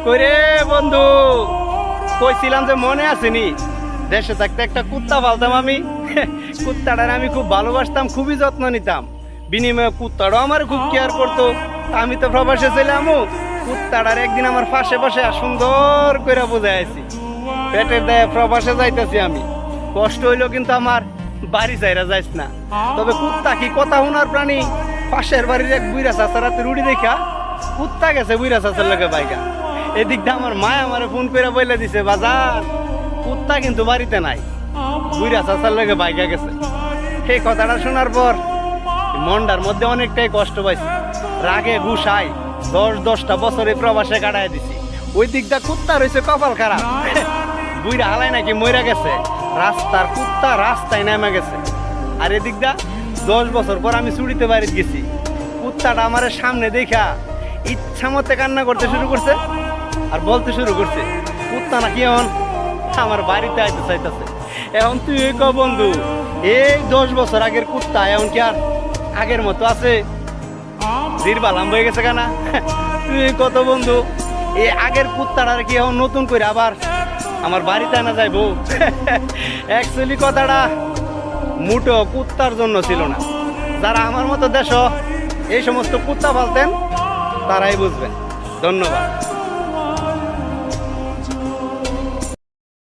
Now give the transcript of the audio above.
কইরে বন্ধু, কইছিলাম যে মনে আসেনি দেশে থাকতে একটা কুত্তা পালতাম আমি। কুত্তাটার আমি খুব ভালোবাসতাম, খুবই যত্ন নিতাম। বিনিময়ে কুত্তাটাও আমার খুব কেয়ার করতো। আমি তো প্রবাসে ছিলাম, কুত্তাটার একদিন আমার পাশে পাশে সুন্দর করে বুঝাই আছি, পেটের দায়ে প্রবাসে যাইতেছি আমি, কষ্ট হইলো কিন্তু আমার বাড়ি চাইরা যাইস না। তবে কুত্তা কি কথা শোনার প্রাণী। পাশের বাড়ির এক বুইরা চাচার রাতে রুটি দেখা কুত্তা গেছে বুইরা চাচার লোকে বাইকা। এদিক দিয়ে আমার মায় আমারে ফোন করে বলে দিছে, বাজার কুত্তা কিন্তু বাড়িতে নাই, বুইরা চাচার লোকে বাইকা গেছে। এই কথাটা শোনার পর মনটার মধ্যে অনেকটাই কষ্ট পাইছি। রাগে গুসাই 10-10টা বছরে প্রবাসে কাটাই দিছি। ওই দিকটা কুত্তা রয়েছে কপাল খারাপ, বুইরা হালাই নাকি মইরা গেছে। রাস্তার কুত্তা রাস্তায় নেমে গেছে। আর এদিকটা 10 বছর পর আমি ছুটিতে বাড়িতে গেছি, কুত্তাটা আমার সামনে দেখা ইচ্ছা মতে কান্না করতে শুরু করছে আর বলতে শুরু করছে, কুত্তা নাকি এখন আমার বাড়িতে আইতে চাইতেছে। এখন তুই ক বন্ধু, এই 10 বছর আগের কুত্তা এখন কি আর আগের মতো আছে? জিরবালাম হয়ে গেছে কেনা? তুই কত বন্ধু, এই আগের কুত্তাটার কি এখন নতুন করে আবার আমার বাড়িতে আনা যাইব? অ্যাকচুয়ালি কথাটা মুটো কুত্তার জন্য ছিল না। যারা আমার মতো দেশ এই সমস্ত কুত্তা পালতেন তারাই বুঝবেন। ধন্যবাদ।